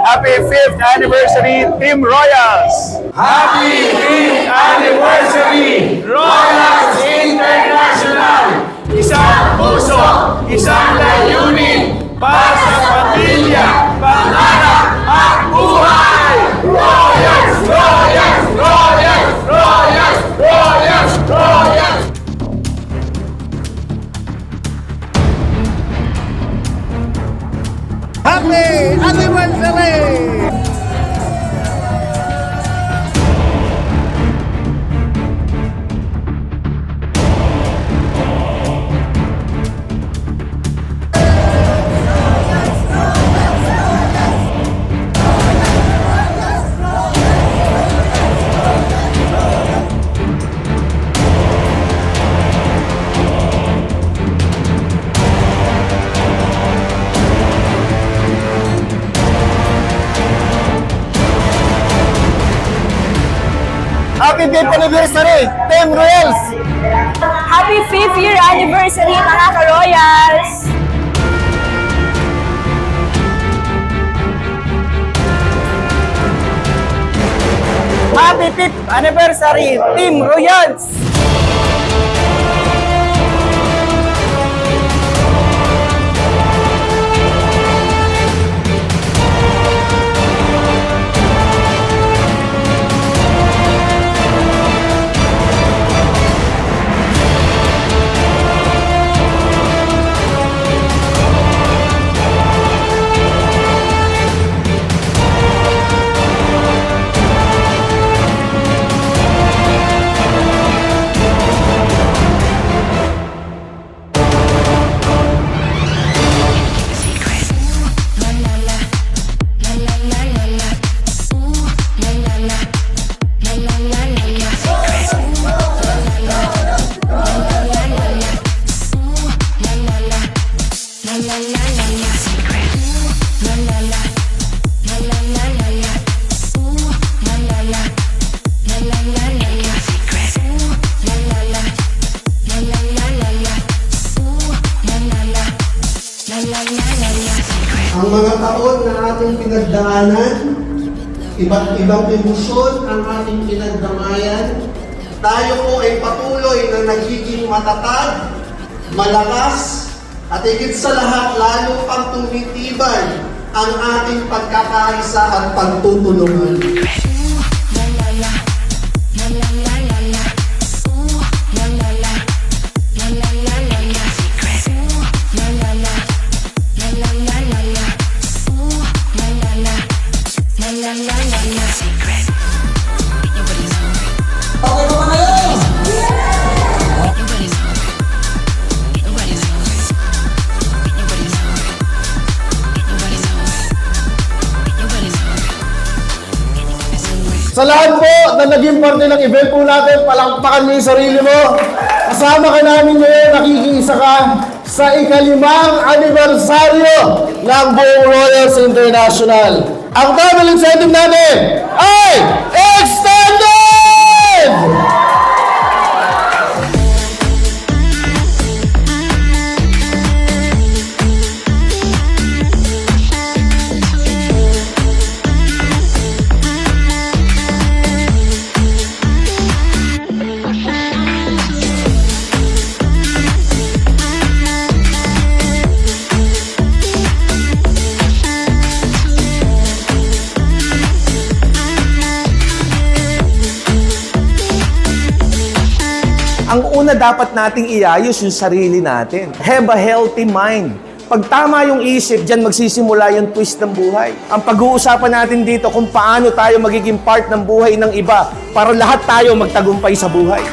Happy 5th anniversary, Team Royals! Happy 5th anniversary, Royals International! Isang puso, isang layunin, para sa pamilya, pangarap at buhay! Royals! Royals! Royals! Royals! Royals! Royals! Happy anniversary! Happy 5th anniversary, Team Royals! Happy 5th year anniversary mga ka-Royals! Happy 5th anniversary, Team Royals! Ang mga taon na ating pinagdaanan, iba't ibang emosyon ang ating pinagdamayan, tayo po ay patuloy na nagiging matatag, malakas, at higit sa lahat lalo pang tumitibay ang ating pagkakaisa at pagtutulungan. Sa lahat po na naging parte ng event po natin, palakpakan mo yung sarili mo. Kasama ka namin ngayon, nakikiisa ka sa ika-5 anibersaryo ng buong Royals International. Ang travel incentive natin ay extended! Ang una dapat nating iayos yung sarili natin. Have a healthy mind. Pag tama yung isip, dyan magsisimula yung twist ng buhay. Ang pag-uusapan natin dito kung paano tayo magiging part ng buhay ng iba para lahat tayo magtagumpay sa buhay.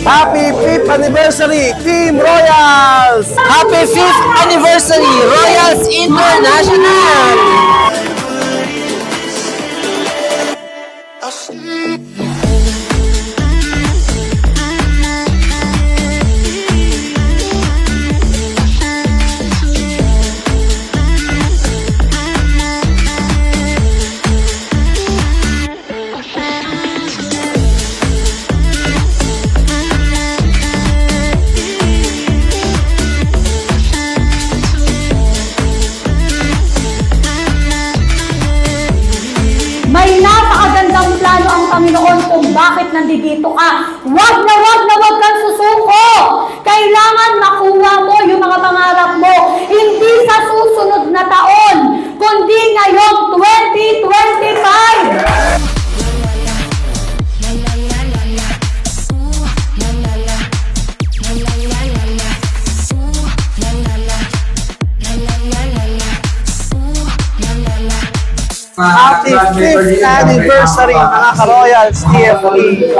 Happy 5th anniversary, Team Royals! Happy 5th anniversary, Royals International! rason kung bakit nandito ka. Wag na wag kang susuko. Kailangan makuha mo yung mga pangarap mo. Hindi sa susunod na taon, kundi ngayong 2025. Happy 5th anniversary mga ka-Royals TFE.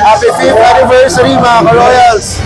Happy 5th anniversary mga ka-Royals!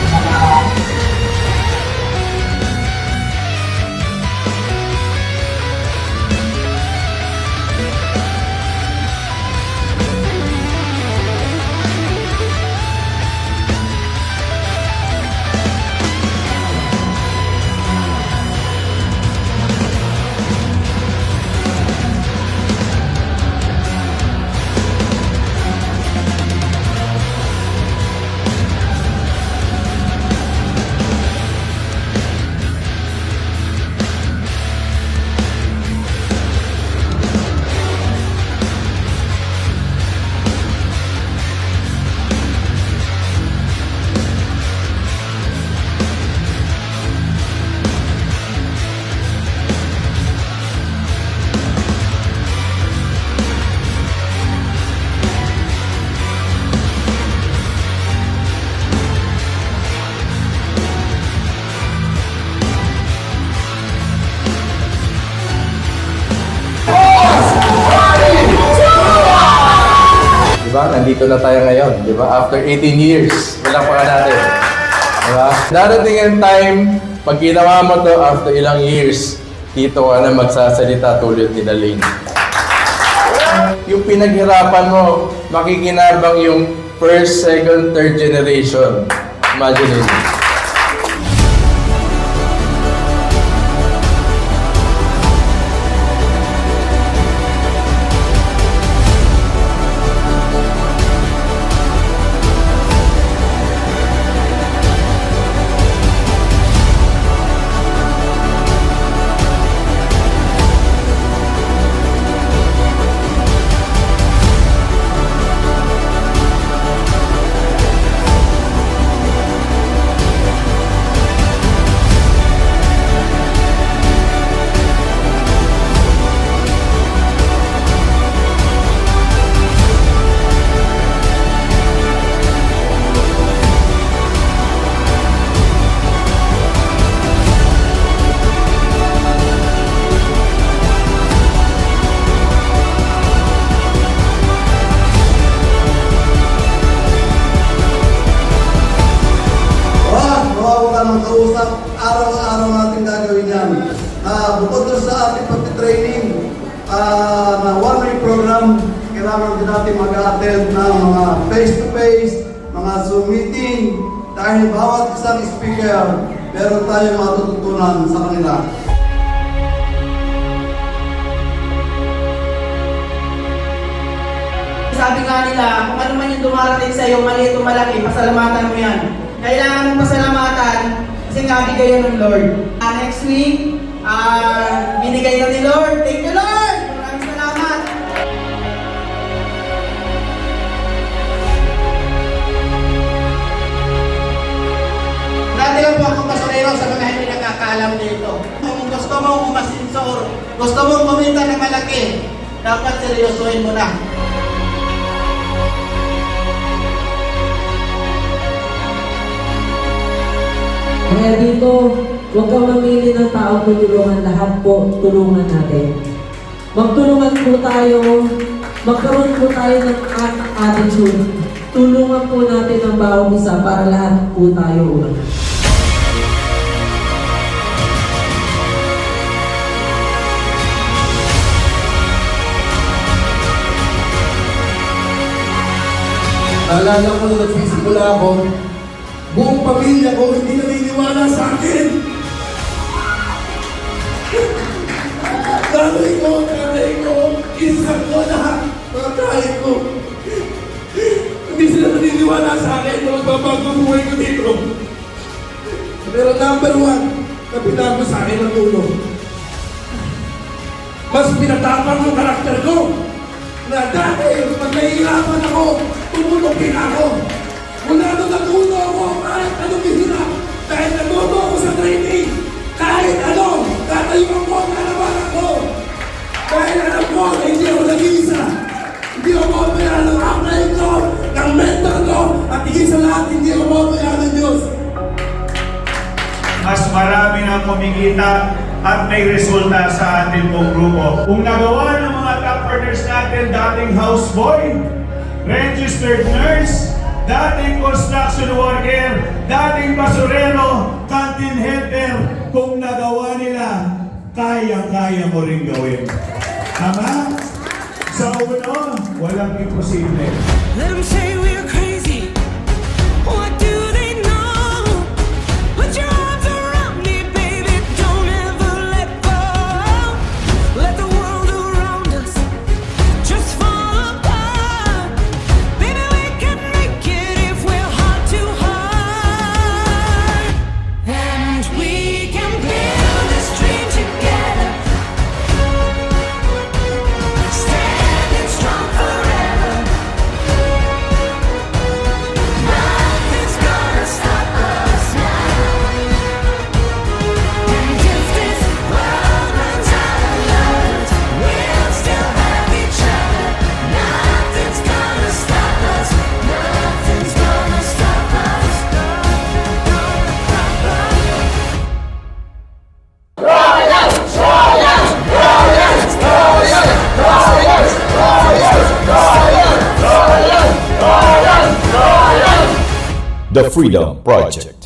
Diba? Nandito na tayo ngayon, di ba? After 18 years, palakpakan natin. Diba? Darating ang time, pag ginawa mo to after ilang years, dito ka na magsasalita tulad ni Lane. Yung pinaghirapan mo, makikinabang yung first, second, third generation. Imagine it. Araw-araw natin gagawin yan. Bukod doon sa ating pag-training na one-week program, kailangan din natin mag-attend ng mga face-to-face, mga Zoom meeting, dahil bawat isang speaker, meron tayong matututunan sa kanila. Sabi nga nila, kung ano man yung dumarating sa iyo, maliit o malaki, pasalamatan mo yan. Kailangan mong pasalamatan kasi nga bigay yan ng Lord. Next week, binigay na ni Lord. Thank you, Lord! Maraming salamat! Dati lang po ako basurero sa mga hindi nakakaalam dito. Kung gusto mong umasinso, gusto mong kumita ng malaki, dapat seryosohin mo na. Kaya dito, huwag kang mamili ng taong tutulungan, lahat po tulungan natin. Magtulungan po tayo, magkaroon po tayo ng attitude. Tulungan po natin ang bawat isa para lahat po tayo umangat. Naalala ko nung nagsisimula ako, buong pamilya ko hindi naniniwala sa akin. Nanay ko, isang ko lahat, mga kahit ko. Hindi sila naniniwala sa akin na magbabago ang buhay ko dito. Pero number one, na pinago sa akin ang tulong. Mas pinatapang yung karakter ko. Na dati, pag nahihirapan ako, tumutulong ako. Mula nung natuto ako, kahit anong hirap, kahit natuto ako sa training, kahit ano, tatayuan ko ang kalabanan ko. Dahil alam ko na hindi ako nag-iisa. Hindi ako mapabayaan ng upline ko, ng mentor ko, at higit sa lahat, hindi ako mapabayaan ng Diyos. Mas marami nang kumikita at may resulta sa ating pong grupo. Kung nagawa ng mga top earners natin, dating houseboy, registered nurse, dating construction worker, dating basurero, canteen helper, kung nagawa nila, kaya-kaya mo rin gawin. Tama? Sa uno, walang imposible. Let them say we're crazy. What do they know? Put your arms around me, baby. Don't ever let go. Let the world around us just fall apart. Baby, we can make it if we're heart to heart. And we can build this dream together. Standing strong forever. Nothing's gonna stop us now. And if this world runs out of lovers, we'll still have each other. Nothing's gonna stop us. Nothing's gonna stop us. The Freedom Project.